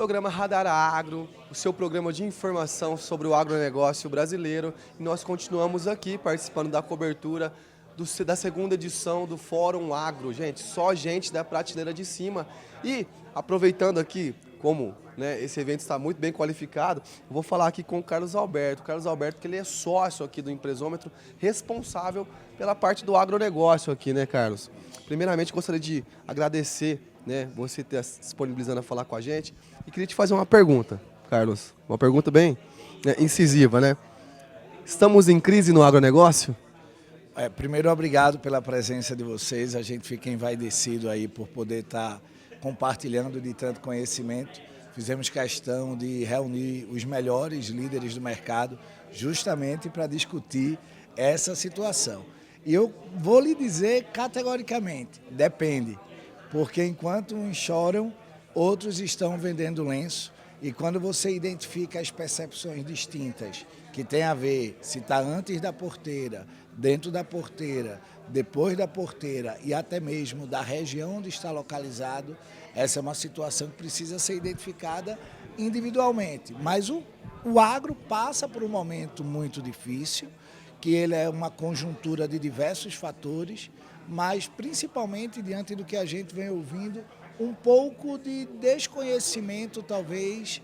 programa Radar Agro, o seu programa de informação sobre o agronegócio brasileiro. E nós continuamos aqui participando da cobertura da segunda edição do Fórum Agro. Gente, só gente da prateleira de cima. E aproveitando aqui, como esse evento está muito bem qualificado, eu vou falar aqui com o Carlos Alberto. Carlos Alberto, que ele é sócio aqui do Empresômetro, responsável pela parte do agronegócio aqui, né, Carlos? Primeiramente, gostaria de agradecer, você ter se disponibilizando a falar com a gente. E queria te fazer uma pergunta, Carlos. Uma pergunta bem incisiva, né? Estamos em crise no agronegócio? Primeiro, obrigado pela presença de vocês. A gente fica envaidecido aí por poder estar compartilhando de tanto conhecimento. Fizemos questão de reunir os melhores líderes do mercado justamente para discutir essa situação. E eu vou lhe dizer categoricamente, depende. Porque enquanto uns choram, outros estão vendendo lenço. E quando você identifica as percepções distintas, que tem a ver se está antes da porteira, dentro da porteira, depois da porteira e até mesmo da região onde está localizado, essa é uma situação que precisa ser identificada individualmente. Mas o agro passa por um momento muito difícil, que ele é uma conjuntura de diversos fatores, mas principalmente diante do que a gente vem ouvindo, um pouco de desconhecimento, talvez,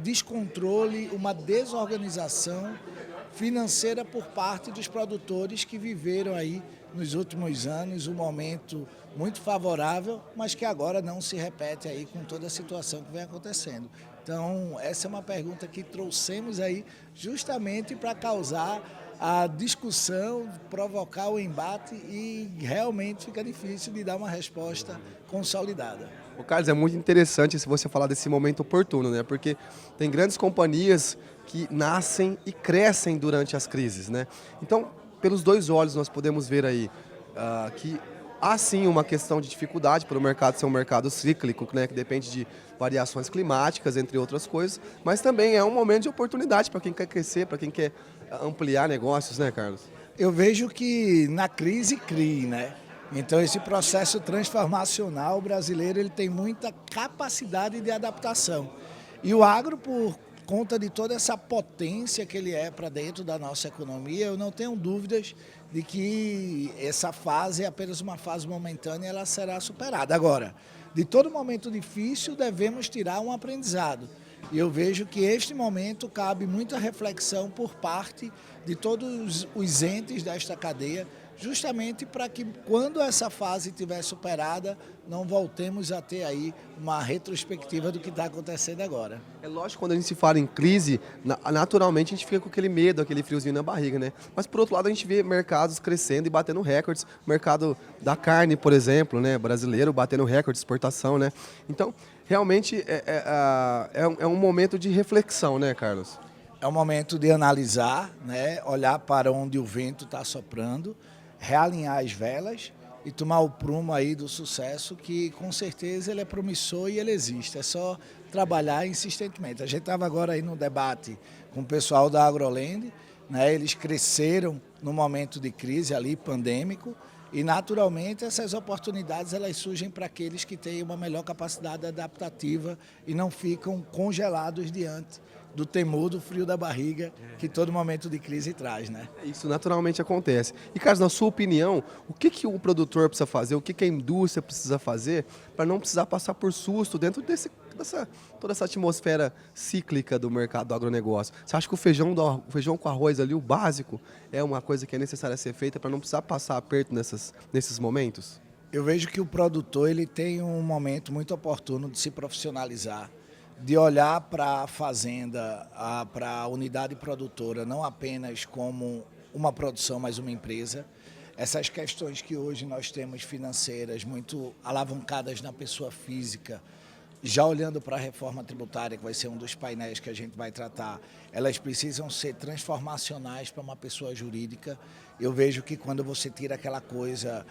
descontrole, uma desorganização financeira por parte dos produtores que viveram aí nos últimos anos um momento muito favorável, mas que agora não se repete aí com toda a situação que vem acontecendo. Então, essa é uma pergunta que trouxemos aí justamente para causar a discussão, provocar o embate e realmente fica difícil de dar uma resposta consolidada. O Carlos, é muito interessante se você falar desse momento oportuno, né? Porque tem grandes companhias que nascem e crescem durante as crises, né? Então, pelos dois olhos nós podemos ver aí que há sim uma questão de dificuldade para o mercado ser um mercado cíclico, né? Que depende de variações climáticas, entre outras coisas, mas também é um momento de oportunidade para quem quer crescer, para quem quer ampliar negócios, né, Carlos? Eu vejo que na crise crie, né? Então esse processo transformacional brasileiro ele tem muita capacidade de adaptação. E o agro, por conta de toda essa potência que ele é para dentro da nossa economia, eu não tenho dúvidas de que essa fase é apenas uma fase momentânea e ela será superada. Agora, de todo momento difícil devemos tirar um aprendizado. E eu vejo que este momento cabe muita reflexão por parte de todos os entes desta cadeia, justamente para que quando essa fase estiver superada, não voltemos a ter aí uma retrospectiva do que está acontecendo agora. É lógico, quando a gente se fala em crise, naturalmente a gente fica com aquele medo, aquele friozinho na barriga, né? Mas por outro lado a gente vê mercados crescendo e batendo recordes, o mercado da carne, por exemplo, né, brasileiro, batendo recorde de exportação, né? Então, realmente é um momento de reflexão, né, Carlos? É um momento de analisar, né, olhar para onde o vento está soprando, realinhar as velas e tomar o prumo aí do sucesso, que com certeza ele é promissor e ele existe. É só trabalhar insistentemente. A gente estava agora aí no debate com o pessoal da Agroland, né, eles cresceram no momento de crise ali, pandêmico, e naturalmente essas oportunidades elas surgem para aqueles que têm uma melhor capacidade adaptativa e não ficam congelados diante do temor, do frio da barriga que todo momento de crise traz, né? Isso naturalmente acontece. E, Carlos, na sua opinião, o que o produtor precisa fazer, o que a indústria precisa fazer para não precisar passar por susto dentro toda essa atmosfera cíclica do mercado do agronegócio? Você acha que o feijão com arroz ali, o básico, é uma coisa que é necessária ser feita para não precisar passar aperto nesses momentos? Eu vejo que o produtor ele tem um momento muito oportuno de se profissionalizar, de olhar para a fazenda, para a unidade produtora, não apenas como uma produção, mas uma empresa. Essas questões que hoje nós temos financeiras muito alavancadas na pessoa física, já olhando para a reforma tributária, que vai ser um dos painéis que a gente vai tratar, elas precisam ser transformacionais para uma pessoa jurídica. Eu vejo que quando você tira aquela coisa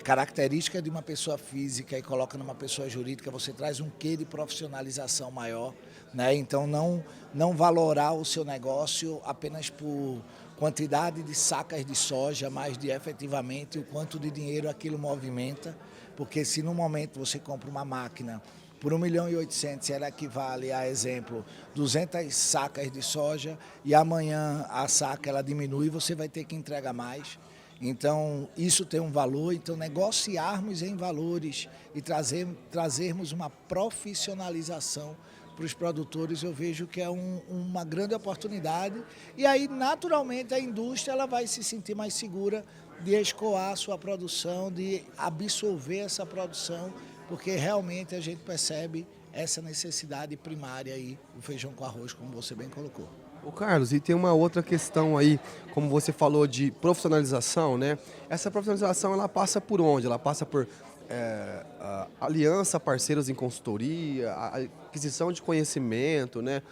característica de uma pessoa física e coloca numa pessoa jurídica, você traz um quê de profissionalização maior, né? Então não valorar o seu negócio apenas por quantidade de sacas de soja, mas de efetivamente o quanto de dinheiro aquilo movimenta, porque se no momento você compra uma máquina por 1.800.000 ela equivale a, exemplo, 200 sacas de soja e amanhã a saca ela diminui e você vai ter que entregar mais. Então, isso tem um valor, então negociarmos em valores e trazermos uma profissionalização para os produtores, eu vejo que é uma grande oportunidade. E aí, naturalmente, a indústria ela vai se sentir mais segura de escoar a sua produção, de absorver essa produção, porque realmente a gente percebe essa necessidade primária aí, o feijão com arroz, como você bem colocou. Ô Carlos, e tem uma outra questão aí, como você falou de profissionalização, né? Essa profissionalização ela passa por onde? Ela passa por aliança, parceiros em consultoria, a aquisição de conhecimento, né?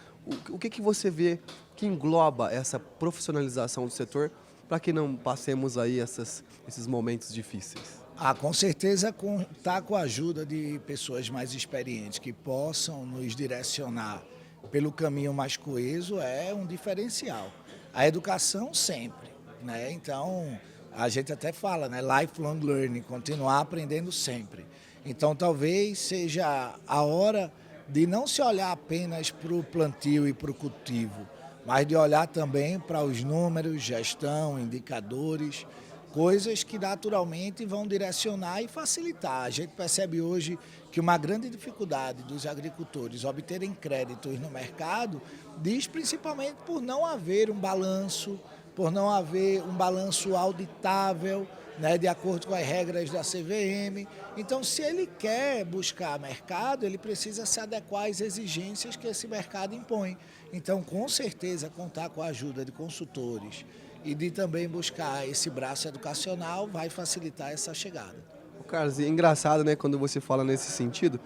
O que você vê que engloba essa profissionalização do setor para que não passemos aí esses momentos difíceis? Com certeza contar com a ajuda de pessoas mais experientes que possam nos direcionar pelo caminho mais coeso é um diferencial. A educação sempre, né? Então, a gente até fala, né? Lifelong learning, continuar aprendendo sempre. Então, talvez seja a hora de não se olhar apenas para o plantio e para o cultivo, mas de olhar também para os números, gestão, indicadores, coisas que naturalmente vão direcionar e facilitar. A gente percebe hoje que uma grande dificuldade dos agricultores obterem créditos no mercado diz principalmente por não haver um balanço, por não haver um balanço auditável, né, de acordo com as regras da CVM. Então, se ele quer buscar mercado, ele precisa se adequar às exigências que esse mercado impõe. Então, com certeza, contar com a ajuda de consultores e de também buscar esse braço educacional vai facilitar essa chegada. Carlos, é engraçado, né, quando você fala nesse sentido.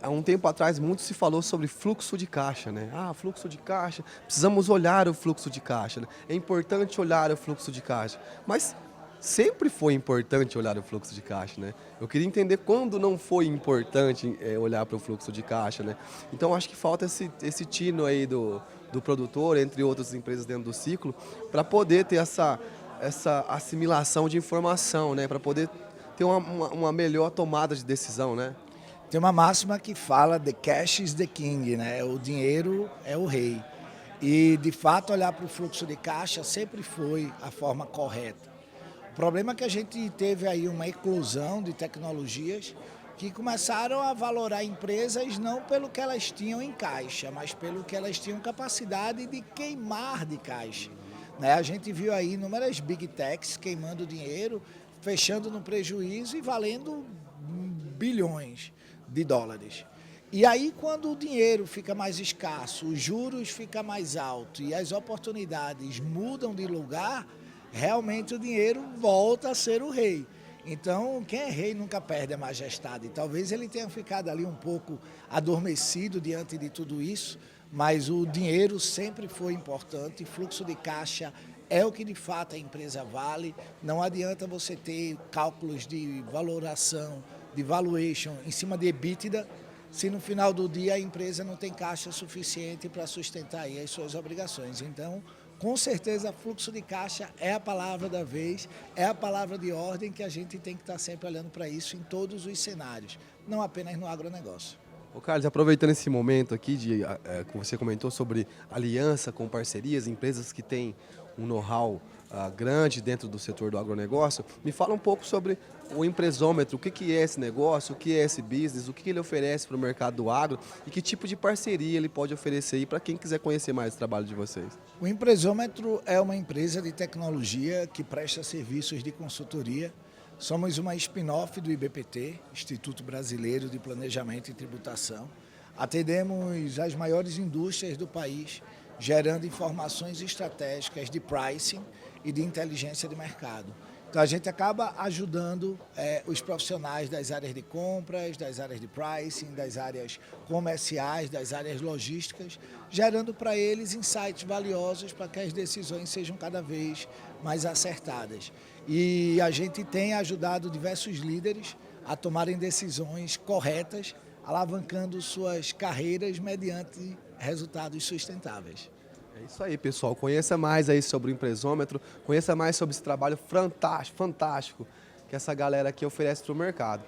Há um tempo atrás, muito se falou sobre fluxo de caixa, né? Fluxo de caixa, precisamos olhar o fluxo de caixa, né? É importante olhar o fluxo de caixa, mas sempre foi importante olhar o fluxo de caixa, né? Eu queria entender quando não foi importante olhar para o fluxo de caixa, né? Então, acho que falta esse tino aí do produtor, entre outras empresas dentro do ciclo, para poder ter essa assimilação de informação, né? Para poder ter uma melhor tomada de decisão, né? Tem uma máxima que fala "the cash is the king", né? O dinheiro é o rei. E, de fato, olhar para o fluxo de caixa sempre foi a forma correta. O problema é que a gente teve aí uma eclosão de tecnologias que começaram a valorar empresas não pelo que elas tinham em caixa, mas pelo que elas tinham capacidade de queimar de caixa, né? A gente viu aí inúmeras big techs queimando dinheiro, fechando no prejuízo e valendo bilhões de dólares. E aí, quando o dinheiro fica mais escasso, os juros ficam mais altos e as oportunidades mudam de lugar, realmente o dinheiro volta a ser o rei. Então, quem é rei nunca perde a majestade. Talvez ele tenha ficado ali um pouco adormecido diante de tudo isso, mas o dinheiro sempre foi importante, fluxo de caixa é o que de fato a empresa vale. Não adianta você ter cálculos de valoração, de valuation em cima de EBITDA, se no final do dia a empresa não tem caixa suficiente para sustentar aí as suas obrigações. Então, com certeza, fluxo de caixa é a palavra da vez, é a palavra de ordem que a gente tem que estar sempre olhando para isso em todos os cenários, não apenas no agronegócio. Ô Carlos, aproveitando esse momento aqui que você comentou sobre aliança com parcerias, empresas que têm um know-how grande dentro do setor do agronegócio, me fala um pouco sobre o empresômetro, o que é esse negócio, o que é esse business, o que ele oferece para o mercado do agro e que tipo de parceria ele pode oferecer aí para quem quiser conhecer mais o trabalho de vocês. O empresômetro é uma empresa de tecnologia que presta serviços de consultoria. Somos uma spin-off do IBPT, Instituto Brasileiro de Planejamento e Tributação. Atendemos as maiores indústrias do país, gerando informações estratégicas de pricing e de inteligência de mercado. Então, a gente acaba ajudando os profissionais das áreas de compras, das áreas de pricing, das áreas comerciais, das áreas logísticas, gerando para eles insights valiosos para que as decisões sejam cada vez mais acertadas. E a gente tem ajudado diversos líderes a tomarem decisões corretas, alavancando suas carreiras mediante resultados sustentáveis. É isso aí, pessoal. Conheça mais aí sobre o empresômetro, conheça mais sobre esse trabalho fantástico que essa galera aqui oferece para o mercado.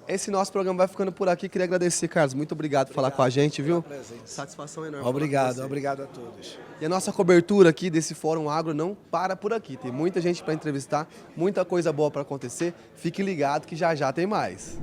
esse nosso programa vai ficando por aqui. Queria agradecer, Carlos. Muito obrigado por falar com a gente, viu? Presença. Satisfação enorme. Obrigado a todos. E a nossa cobertura aqui desse Fórum Agro não para por aqui. Tem muita gente para entrevistar, muita coisa boa para acontecer. Fique ligado que já já tem mais.